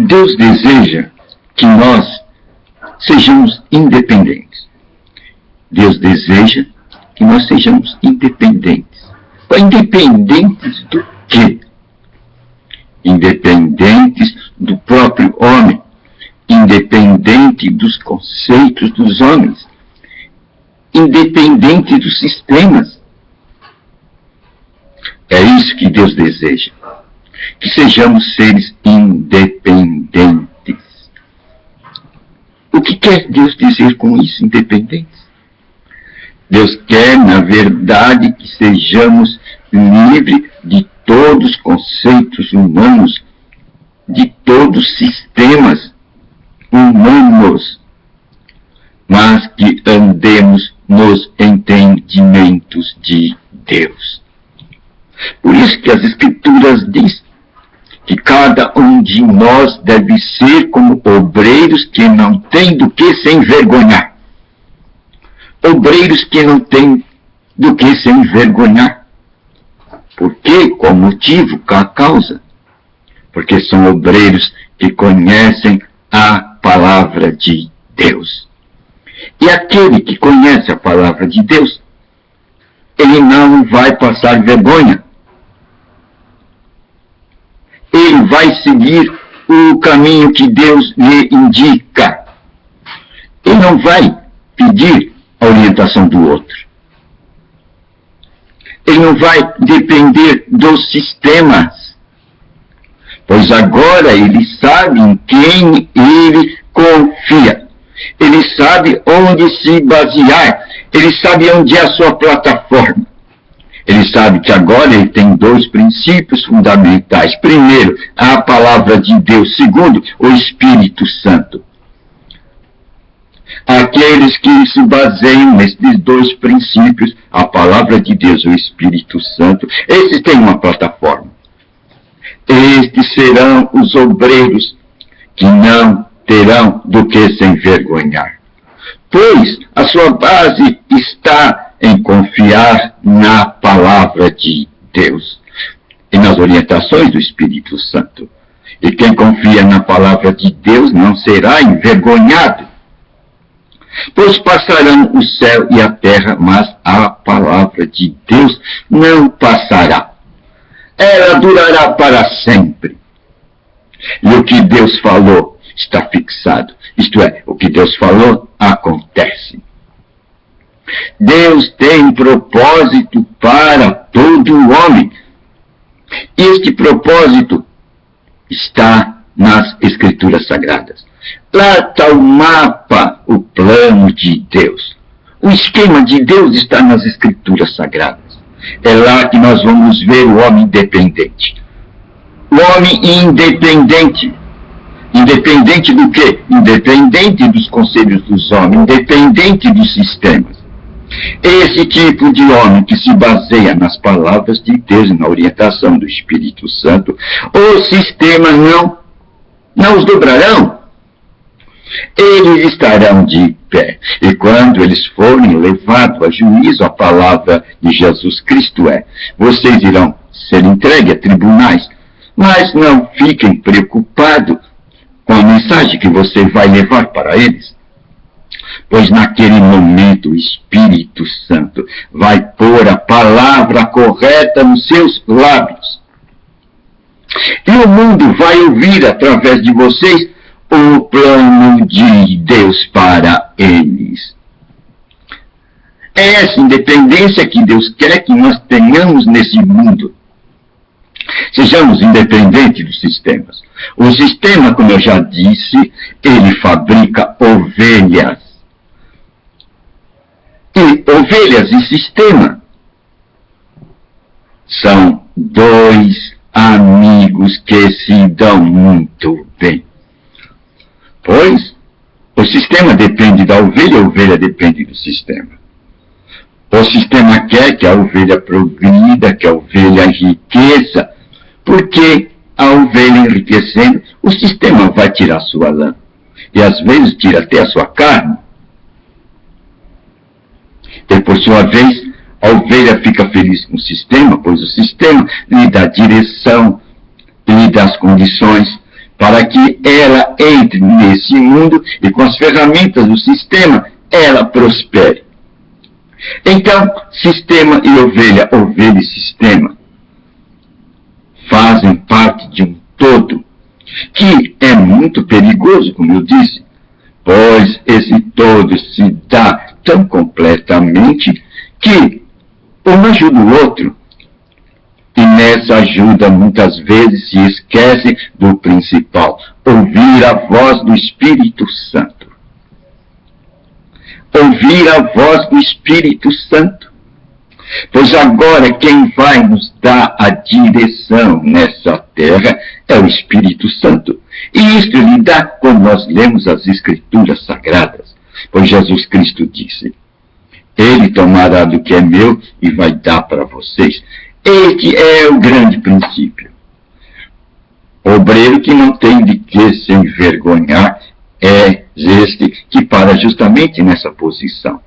Deus deseja que nós sejamos independentes. Deus deseja que nós sejamos independentes. Independentes do quê? Independentes do próprio homem, independente dos conceitos dos homens, independente dos sistemas. É isso que Deus deseja, que sejamos seres independentes. O que quer Deus dizer com isso, independentes? Deus quer, na verdade, que sejamos livres de todos os conceitos humanos, de todos os sistemas humanos, mas que andemos nos entendimentos de Deus. Por isso que as Escrituras dizem que cada um de nós deve ser como obreiros que não têm do que se envergonhar. Obreiros que não têm do que se envergonhar. Por quê? Qual motivo? Qual a causa? Porque são obreiros que conhecem a palavra de Deus. E aquele que conhece a palavra de Deus, ele não vai passar vergonha. Ele vai seguir o caminho que Deus lhe indica. Ele não vai pedir a orientação do outro. Ele não vai depender dos sistemas. Pois agora ele sabe em quem ele confia. Ele sabe onde se basear. Ele sabe onde é a sua plataforma. Ele sabe que agora ele tem dois princípios fundamentais. Primeiro, a palavra de Deus. Segundo, o Espírito Santo. Aqueles que se baseiam nesses dois princípios, a palavra de Deus e o Espírito Santo, esses têm uma plataforma. Estes serão os obreiros que não terão do que se envergonhar. Pois a sua base está em confiar na palavra de Deus e nas orientações do Espírito Santo. E quem confia na palavra de Deus não será envergonhado. Pois passarão o céu e a terra, mas a palavra de Deus não passará. Ela durará para sempre. E o que Deus falou está fixado. Isto é, o que Deus falou acontece. Deus tem um propósito para todo homem. E este propósito está nas Escrituras Sagradas. Lá está o mapa, o plano de Deus. O esquema de Deus está nas Escrituras Sagradas. É lá que nós vamos ver o homem independente. O homem independente. Independente do quê? Independente dos conselhos dos homens, independente dos sistemas. Esse tipo de homem que se baseia nas palavras de Deus e na orientação do Espírito Santo, os sistemas não os dobrarão. Eles estarão de pé. E quando eles forem levados a juízo, a palavra de Jesus Cristo é: vocês irão ser entregues a tribunais, mas não fiquem preocupados com a mensagem que você vai levar para eles. Pois naquele momento o Espírito Santo vai pôr a palavra correta nos seus lábios. E o mundo vai ouvir através de vocês o plano de Deus para eles. É essa independência que Deus quer que nós tenhamos nesse mundo. Sejamos independentes dos sistemas. O sistema, como eu já disse, ele fabrica ovelhas. E ovelhas e sistema são dois amigos que se dão muito bem. Pois o sistema depende da ovelha, a ovelha depende do sistema. O sistema quer que a ovelha progrida, que a ovelha enriqueça, porque a ovelha enriquecendo, o sistema vai tirar sua lã. E às vezes tira até a sua carne. E por sua vez, a ovelha fica feliz com o sistema, pois o sistema lhe dá direção, lhe dá as condições para que ela entre nesse mundo e com as ferramentas do sistema, ela prospere. Então, sistema e ovelha, ovelha e sistema, fazem parte de um todo, que é muito perigoso, como eu disse, pois esse todo se dá tão completamente que um ajuda o outro. E nessa ajuda, muitas vezes, se esquece do principal, ouvir a voz do Espírito Santo. Ouvir a voz do Espírito Santo. Pois agora quem vai nos dar a direção nessa terra é o Espírito Santo. E isso lhe dá quando nós lemos as Escrituras Sagradas. Pois Jesus Cristo disse, Ele tomará do que é meu e vai dar para vocês. Este é o grande princípio. Obreiro que não tem de que se envergonhar é este que para justamente nessa posição.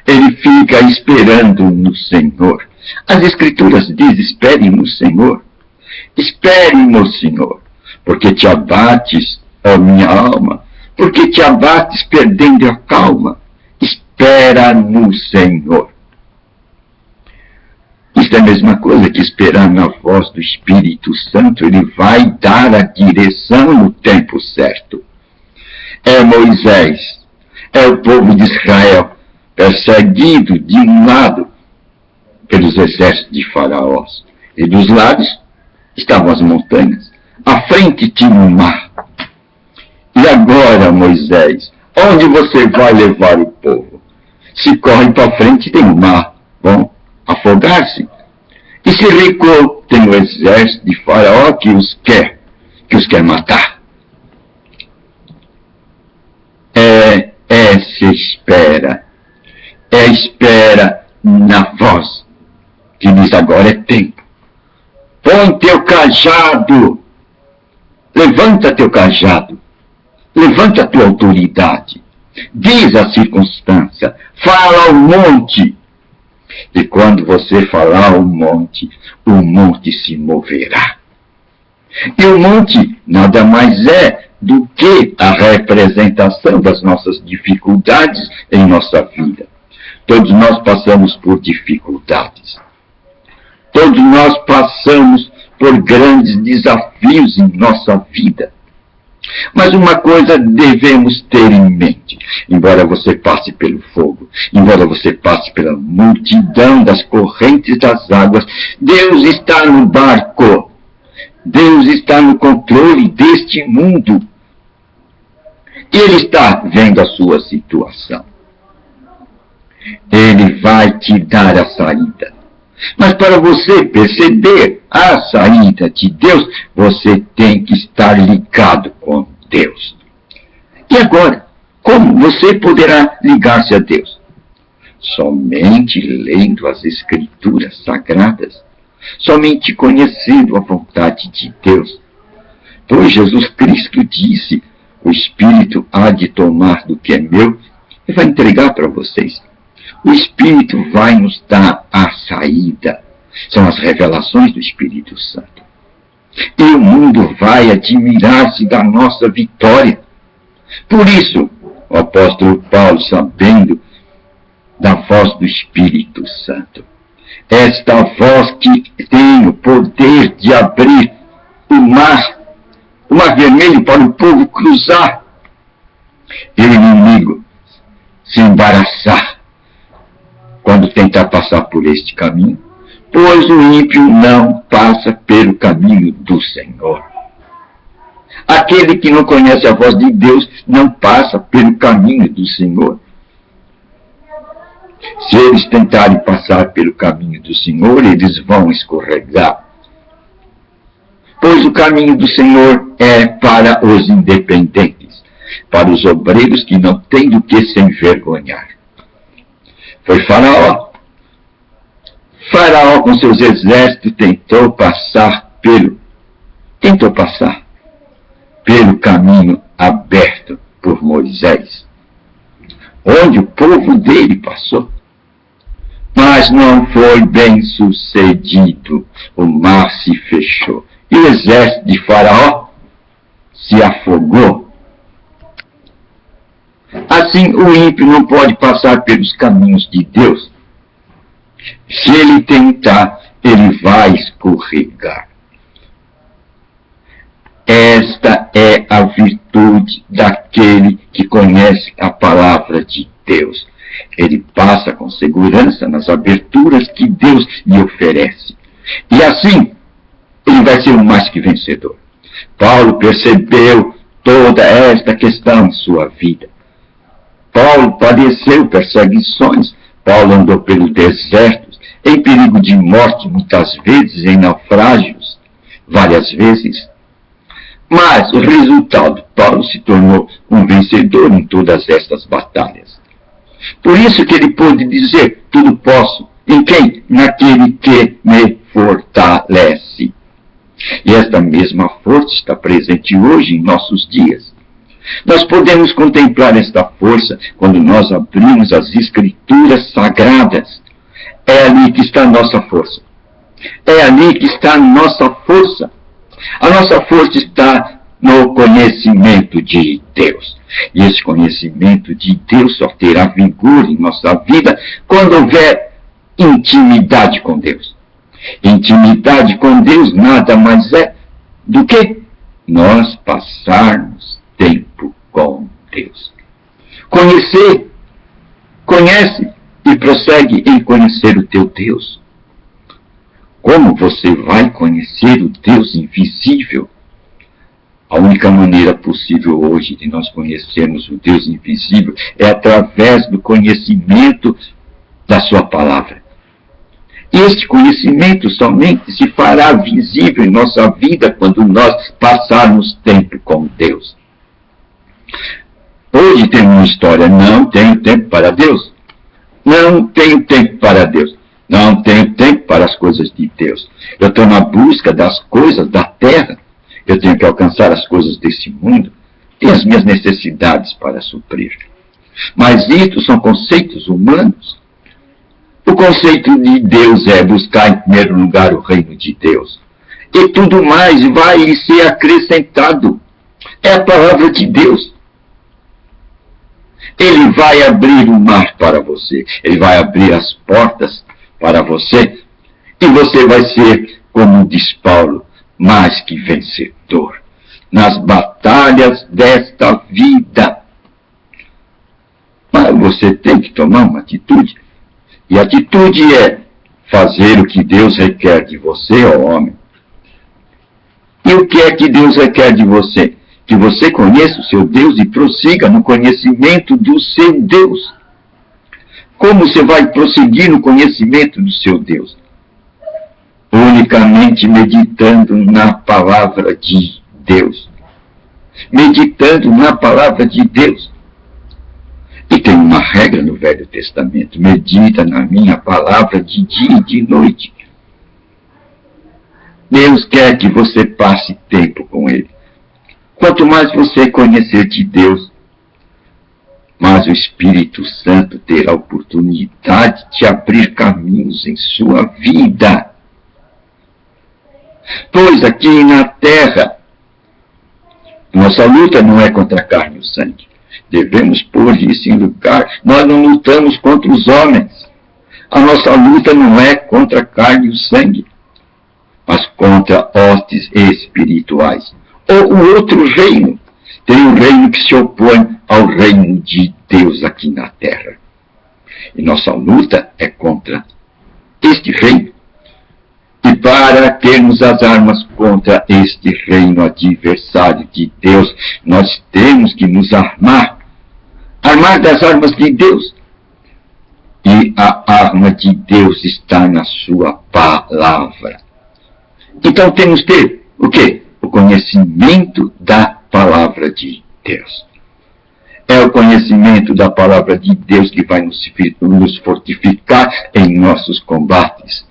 Ele fica esperando no Senhor. As Escrituras dizem, espere no Senhor. Espere no Senhor. Porque te abates, ó minha alma. Porque te abates perdendo a calma. Espera no Senhor. Isso é a mesma coisa que esperar na voz do Espírito Santo. Ele vai dar a direção no tempo certo. É Moisés, é o povo de Israel, perseguido de um lado pelos exércitos de Faraós. E dos lados estavam as montanhas. À frente tinha o mar. E agora, Moisés, onde você vai levar o povo? Se corre para frente, tem o mar. Bom, afogar-se. E se recua, tem o exército de Faraó que os quer matar. Se espera. Espera na voz, que diz agora é tempo. Põe teu cajado. Levanta teu cajado. Levanta a tua autoridade. Diz a circunstância. Fala ao monte. E quando você falar ao monte, o monte se moverá. E o monte nada mais é do que a representação das nossas dificuldades em nossa vida. Todos nós passamos por dificuldades. Todos nós passamos por grandes desafios em nossa vida. Mas uma coisa devemos ter em mente. Embora você passe pelo fogo, embora você passe pela multidão das correntes das águas, Deus está no barco. Deus está no controle deste mundo. Ele está vendo a sua situação. Ele vai te dar a saída. Mas para você perceber a saída de Deus, você tem que estar ligado com Deus. E agora, como você poderá ligar-se a Deus? Somente lendo as Escrituras Sagradas. Somente conhecendo a vontade de Deus. Pois Jesus Cristo disse, o Espírito há de tomar do que é meu e vai entregar para vocês. O Espírito vai nos dar a saída. São as revelações do Espírito Santo. E o mundo vai admirar-se da nossa vitória. Por isso, o apóstolo Paulo, sabendo da voz do Espírito Santo, esta voz que tem o poder de abrir o mar vermelho para o povo cruzar, e o inimigo se embaraçar quando tentar passar por este caminho, pois o ímpio não passa pelo caminho do Senhor. Aquele que não conhece a voz de Deus não passa pelo caminho do Senhor. Se eles tentarem passar pelo caminho do Senhor, eles vão escorregar. Pois o caminho do Senhor é para os independentes, para os obreiros que não têm do que se envergonhar. Foi Faraó. Faraó com seus exércitos tentou passar pelo caminho aberto por Moisés, onde o povo dele passou. Mas não foi bem sucedido. O mar se fechou. E o exército de Faraó se afogou. Assim, o ímpio não pode passar pelos caminhos de Deus. Se ele tentar, ele vai escorregar. Esta é a virtude daquele que conhece a palavra de Deus. Ele passa com segurança nas aberturas que Deus lhe oferece. E assim, ele vai ser um mais que vencedor. Paulo percebeu toda esta questão em sua vida. Paulo padeceu perseguições. Paulo andou pelo deserto, em perigo de morte, muitas vezes, em naufrágios, várias vezes. Mas o resultado, Paulo se tornou um vencedor em todas estas batalhas. Por isso que ele pôde dizer, tudo posso, em quem? Naquele que me fortalece. E esta mesma força está presente hoje em nossos dias. Nós podemos contemplar esta força quando nós abrimos as Escrituras Sagradas. É ali que está a nossa força. É ali que está a nossa força. A nossa força está no conhecimento de Deus. E esse conhecimento de Deus só terá vigor em nossa vida quando houver intimidade com Deus. Intimidade com Deus nada mais é do que nós passarmos tempo com Deus. Conhece e prossegue em conhecer o teu Deus. Como você vai conhecer o Deus invisível? A única maneira possível hoje de nós conhecermos o Deus invisível é através do conhecimento da sua palavra. Este conhecimento somente se fará visível em nossa vida quando nós passarmos tempo com Deus. Hoje tem uma história, não tenho tempo para Deus. Não tenho tempo para Deus. Não tenho tempo para as coisas de Deus. Eu estou na busca das coisas da terra. Eu tenho que alcançar as coisas desse mundo. Tenho as minhas necessidades para suprir. Mas isto são conceitos humanos. O conceito de Deus é buscar em primeiro lugar o reino de Deus. E tudo mais vai lhe ser acrescentado. É a palavra de Deus. Ele vai abrir o mar para você. Ele vai abrir as portas para você. E você vai ser, como diz Paulo, mais que vencedor nas batalhas desta vida. Mas você tem que tomar uma atitude. E a atitude é fazer o que Deus requer de você, ó homem. E o que é que Deus requer de você? Que você conheça o seu Deus e prossiga no conhecimento do seu Deus. Como você vai prosseguir no conhecimento do seu Deus? Unicamente meditando na palavra de Deus. Meditando na palavra de Deus. E tem uma regra no Velho Testamento: medita na minha palavra de dia e de noite. Deus quer que você passe tempo com Ele. Quanto mais você conhecer de Deus, mais o Espírito Santo terá a oportunidade de abrir caminhos em sua vida. Pois aqui na terra, nossa luta não é contra a carne e o sangue. Devemos pôr isso em lugar. Nós não lutamos contra os homens. A nossa luta não é contra a carne e o sangue, mas contra hostes espirituais. Ou o outro reino. Tem um reino que se opõe ao reino de Deus aqui na terra. E nossa luta é contra este reino. E para termos as armas contra este reino adversário de Deus, nós temos que nos armar. Armar das armas de Deus. E a arma de Deus está na sua palavra. Então temos que ter o quê? O conhecimento da palavra de Deus. É o conhecimento da palavra de Deus que vai nos fortificar em nossos combates.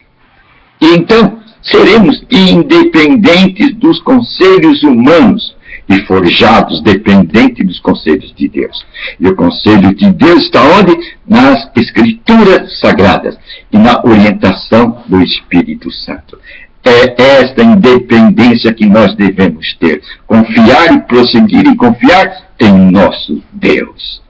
E então seremos independentes dos conselhos humanos e forjados dependentes dos conselhos de Deus. E o conselho de Deus está onde? Nas Escrituras Sagradas e na orientação do Espírito Santo. É esta independência que nós devemos ter. Confiar e prosseguir e confiar em nosso Deus.